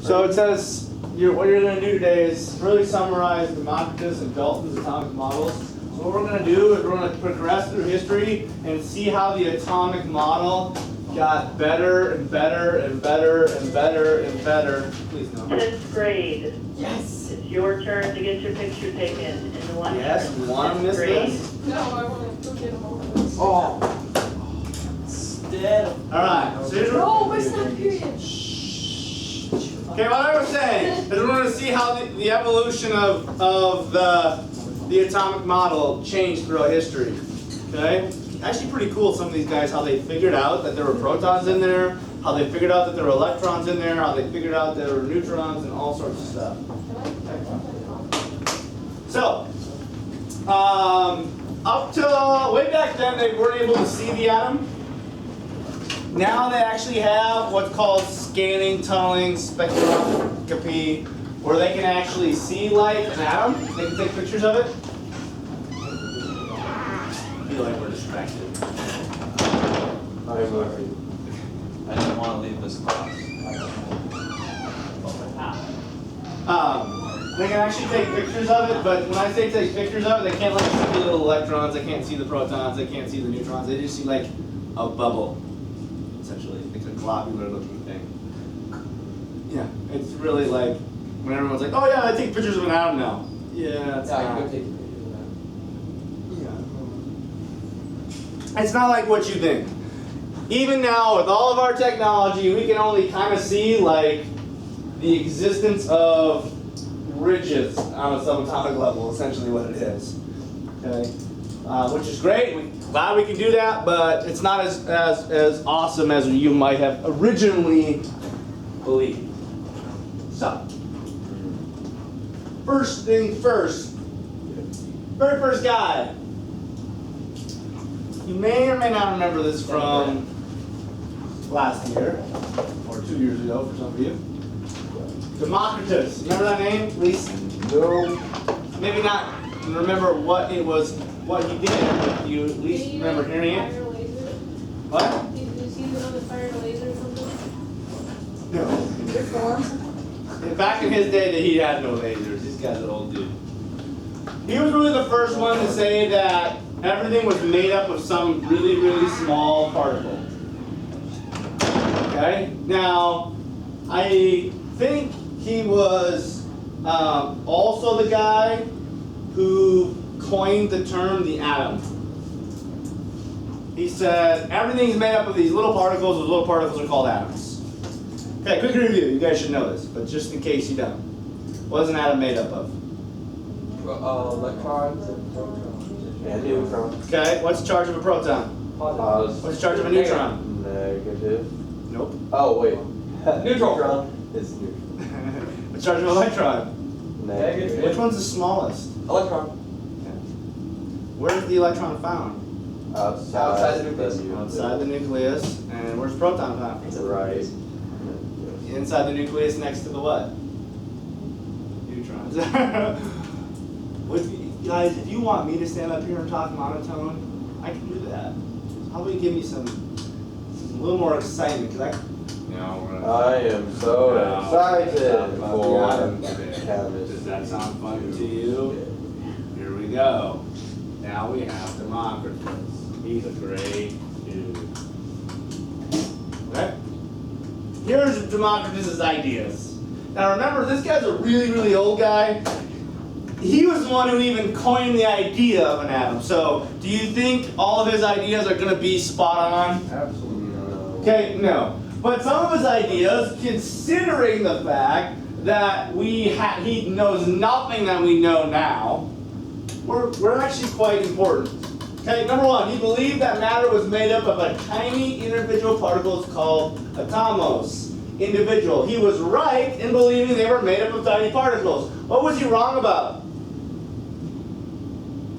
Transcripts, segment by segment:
So it says, what you're going to do today is really summarize Democritus and Dalton's atomic models. So what we're going to do is we're going to progress through history and see how the atomic model got better and better and better and better and better. Please no. 10th grade. Yes. It's your turn to get your picture taken in the one. Yes, you want to miss this? No, I want to go get them all of this. Oh. Alright, so here's No, where's that period? Okay, what I was saying is we're going to see how the evolution of the atomic model changed throughout history. Okay? Actually pretty cool, some of these guys, how they figured out that there were protons in there, how they figured out that there were electrons in there, how they figured out there were neutrons and all sorts of stuff. So, up till way back then they weren't able to see the atom. Now they actually have what's called scanning, tunneling, spectroscopy, where they can actually see light an atom. They can take pictures of it. I feel like we're distracted. I didn't want to leave this class. They can actually take pictures of it, but when I say take pictures of it, they can't like see the little electrons, they can't see the protons, they can't see the neutrons. They just see like a bubble, essentially. It's a globular looking thing. Yeah, it's really like when everyone's like, oh yeah, I take pictures of an atom now. Yeah, it's Yeah, I not. can go take pictures of that. Yeah. It's not like what you think. Even now, with all of our technology, we can only kind of see like the existence of ridges on a subatomic level, essentially what it is. Okay, which is great. We're glad we can do that, but it's not as awesome as you might have originally believed. So, first thing first, very first guy. You may or may not remember this from last year, or 2 years ago for some of you. Democritus, remember that name? At least, no, maybe not remember what it was, what he did, but you at least remember hearing it. Fire laser? What? Did you see the other fire laser or something? No. Before? Back in his day, that he had no lasers. This guy's an old dude. He was really the first one to say that everything was made up of some really, really small particle. Okay? Now, I think he was also the guy who coined the term the atom. He said everything's made up of these little particles. Those little particles are called atoms. Okay, quick review. You guys should know this, but just in case you don't. What is an atom made up of? Electrons and protons. And neutrons. Okay, what's the charge of a proton? Positive. What's the charge of a neutron? Negative. Nope. Oh, wait. Neutron. Is neutral. What's the charge of an electron? Negative. Which one's the smallest? Electron. Where's the electron found? Outside the nucleus. Outside the nucleus. And where's the proton found? Right. Inside the nucleus next to the what? Neutrons. Guys, if you want me to stand up here and talk monotone, I can do that. How about you give me a little more excitement? Cause I am so excited for chemistry. Does that sound fun to you? Here we go. Now we have Democritus. He's a great dude. Okay? Here's Democritus' ideas. Now remember, this guy's a really, really old guy. He was the one who even coined the idea of an atom. So, do you think all of his ideas are going to be spot on? Absolutely not. Okay, no. But some of his ideas, considering the fact that he knows nothing that we know now, were actually quite important. Okay, number one, he believed that matter was made up of a tiny individual particles called atomos. Individual. He was right in believing they were made up of tiny particles. What was he wrong about?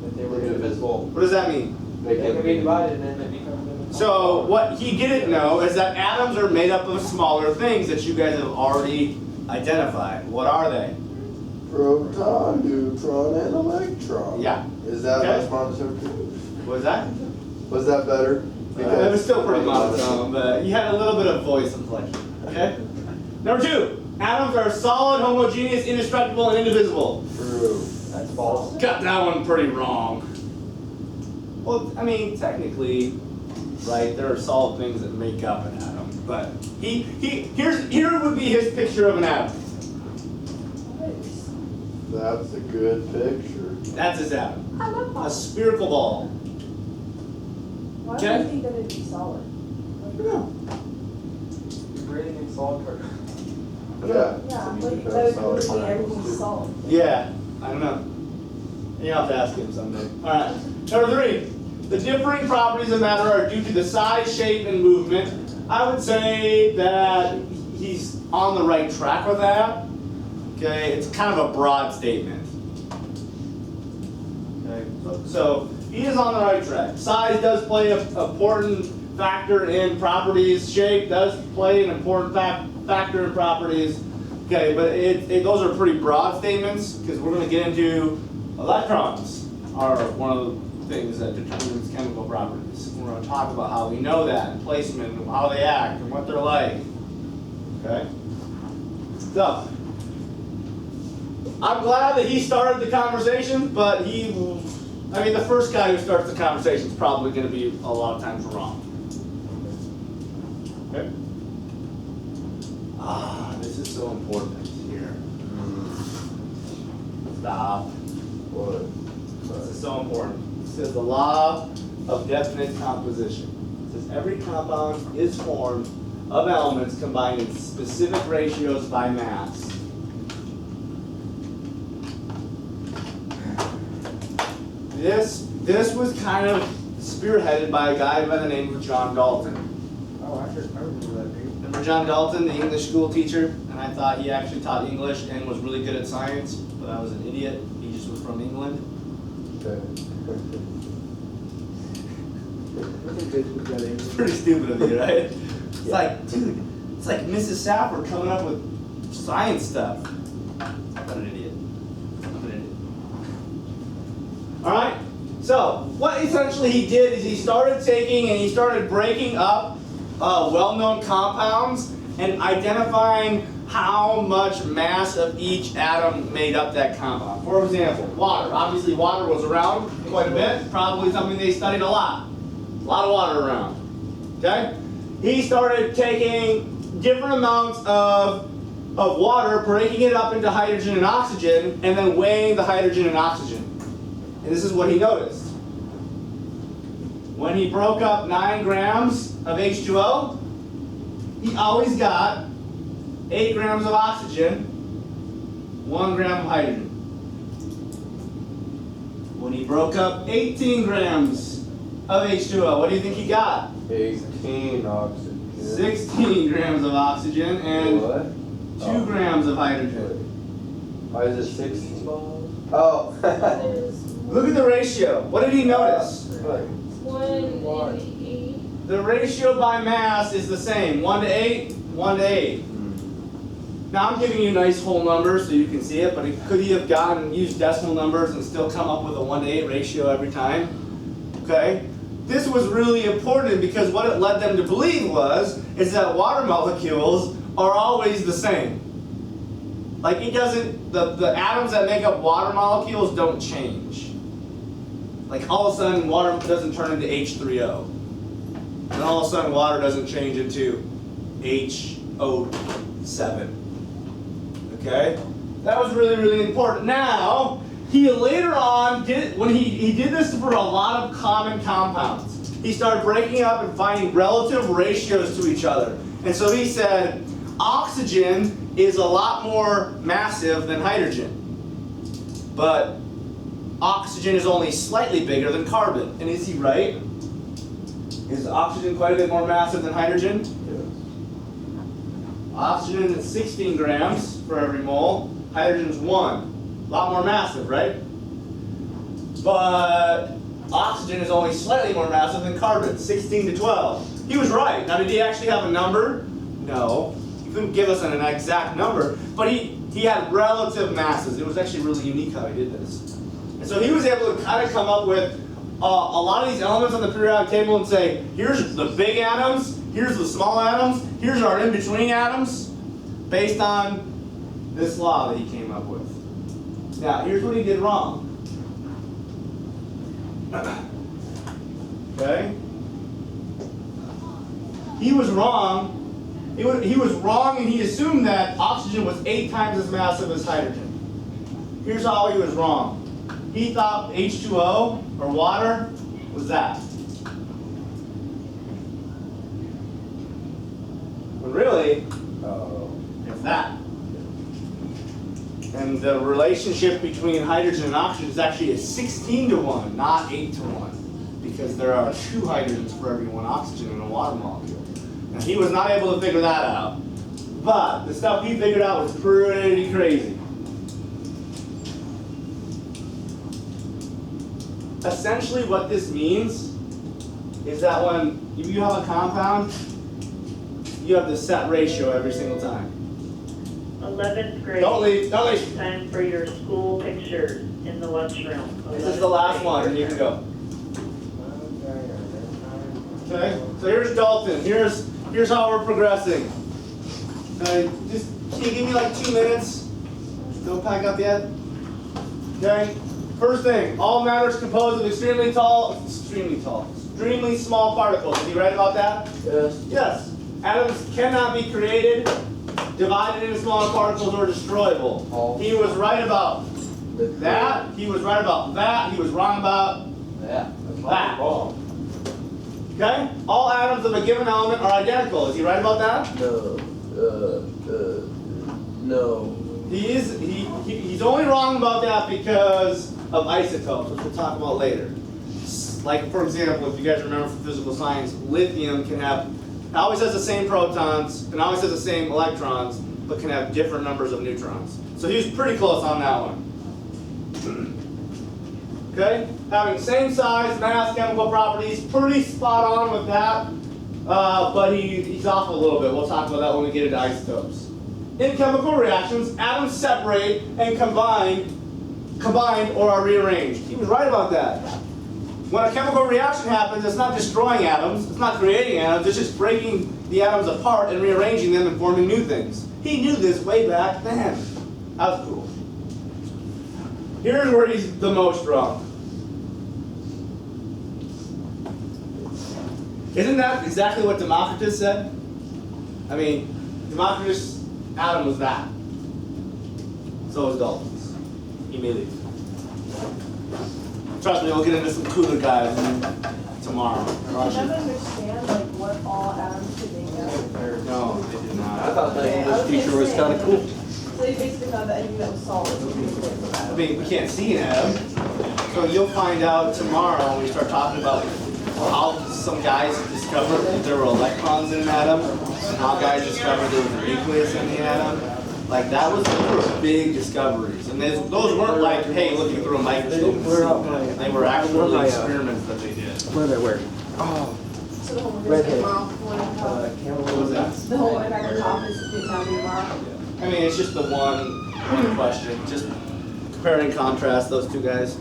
That they were indivisible. What does that mean? They can be divided and it becomes indivisible. So what he didn't know is that atoms are made up of smaller things that you guys have already identified. What are they? Proton, neutron, and electron. Yeah. Is that Okay. less monotone? What was that? Was that better? It was still pretty monotone, but you had a little bit of voice inflection. Okay? Number two, Atoms are solid, homogeneous, indestructible, and indivisible. True. That's false. Got that one pretty wrong. Well, I mean, technically, right, there are solid things that make up an atom. But here would be his picture of an atom. That's a good picture. That's his atom. I love A that. spherical ball. Why Okay. do you think that it'd be solid? No. You're breathing in solid carbon. Yeah. Yeah, So you like, could that have would solid be triangles, everything's too. solid. Yeah, I don't know. You have to ask him someday. All right. Number 3. The differing properties of matter are due to the size, shape, and movement. I would say that he's on the right track with that. Okay, it's kind of a broad statement. Okay, so he is on the right track. Size does play an important factor in properties. Shape does play an important factor in properties. Okay, but those are pretty broad statements because we're going to get into electrons are one of the things that determines chemical properties. We're going to talk about how we know that, and placement, and how they act, and what they're like. Okay? So, I'm glad that he started the conversation, but the first guy who starts the conversation is probably going to be a lot of times wrong. Okay? This is so important here. Stop. What? This is so important. It says the law of definite composition. It says every compound is formed of elements combined in specific ratios by mass. This was kind of spearheaded by a guy by the name of John Dalton. Oh, I remember that dude. Remember John Dalton, the English school teacher? And I thought he actually taught English and was really good at science, but I was an idiot. He just was from England. Okay. It's pretty stupid of you, right? It's like, dude, it's like Mrs. Safford coming up with science stuff. I'm an idiot. All right? So, what essentially he did is he started taking and he started breaking up well-known compounds and identifying how much mass of each atom made up that compound. For example, water. Obviously, water was around quite a bit. Probably something they studied a lot. A lot of water around. Okay? He started taking different amounts of water, breaking it up into hydrogen and oxygen, and then weighing the hydrogen and oxygen. And this is what he noticed. When he broke up 9 grams of H2O, he always got 8 grams of oxygen, 1 gram of hydrogen. When he broke up 18 grams of H2O, what do you think he got? 18 oxygen. 16 grams of oxygen and What? 2 grams of hydrogen. Why is it 16? Oh. There's Look at the ratio. What did he notice? Right. 1 in 8. The ratio by mass is the same. 1 to 8, 1 to 8. Now I'm giving you nice whole numbers so you can see it, but could he have used decimal numbers and still come up with a 1 to 8 ratio every time? Okay? This was really important because what it led them to believe is that water molecules are always the same. Like it doesn't, the atoms that make up water molecules don't change. Like all of a sudden water doesn't turn into H3O. And all of a sudden water doesn't change into HO7. Okay? That was really, really important. Now, he later on when he did this for a lot of common compounds. He started breaking up and finding relative ratios to each other. And so he said, oxygen is a lot more massive than hydrogen. But oxygen is only slightly bigger than carbon. And is he right? Is oxygen quite a bit more massive than hydrogen? Yes. Oxygen is 16 grams for every mole. Hydrogen's 1. A lot more massive, right? But oxygen is only slightly more massive than carbon, 16 to 12. He was right. Now, did he actually have a number? No. He couldn't give us an exact number, but he had relative masses. It was actually really unique how he did this. And so he was able to kind of come up with a lot of these elements on the periodic table and say, here's the big atoms, here's the small atoms, here's our in-between atoms. based on this law that he came up with. Now, here's what he did wrong. Okay? He was wrong. He was wrong, and he assumed that oxygen was 8 times as massive as hydrogen. Here's how he was wrong. He thought H2O, or water, was that. When really, it's that. And the relationship between hydrogen and oxygen is actually a 16-to-1, not 8-to-1. Because there are 2 hydrogens for every 1 oxygen in a water molecule. Now, he was not able to figure that out. But the stuff he figured out was pretty crazy. Essentially what this means is that when you have a compound, you have the set ratio every single time. 11th grade. Don't leave, don't leave. Time for your school pictures in the lunchroom. This is the last one, and you can go. Okay, so here's Dalton. Here's how we're progressing. Okay, just can you give me like 2 minutes? Don't pack up yet. Okay. First thing, all matter is composed of extremely small particles. Is he right about that? Yes. Yes. Atoms cannot be created, divided into smaller particles, or destroyable. He was right about that. He was right about that. He was wrong about Yeah. that. Okay? All atoms of a given element are identical. Is he right about that? No. No. He's only wrong about that because of isotopes, which we'll talk about later. Like, for example, if you guys remember from physical science, lithium can have, it always has the same protons, and always has the same electrons, but can have different numbers of neutrons. So he was pretty close on that one. Okay? Having same size, mass, chemical properties, pretty spot on with that, but he's off a little bit. We'll talk about that when we get into isotopes. In chemical reactions, atoms separate and combine or are rearranged. He was right about that. When a chemical reaction happens, it's not destroying atoms, it's not creating atoms, it's just breaking the atoms apart and rearranging them and forming new things. He knew this way back then. That was cool. Here's where he's the most wrong. Isn't that exactly what Democritus said? I mean, Democritus' atom was that. So was Dalton's. He may leave. Trust me, we'll get into some cooler guys tomorrow. Did you understand like what all atoms could make up? No, they did not. I thought that English teacher was kind of cool. So they basically found that anything that was solid was I mean, we can't see an atom. So you'll find out tomorrow when we start talking about how some guys discovered that there were electrons in an atom, and how guys discovered there was a nucleus in the atom. Like, those were big discoveries. And those weren't like, hey, looking through a microscope. They were actual experiments that they did. What did I wear? Oh. So the whole Redhead. tomorrow. What was that? The whole entire top is now tomorrow. I mean, it's just the one question. Just compare and contrast those two guys.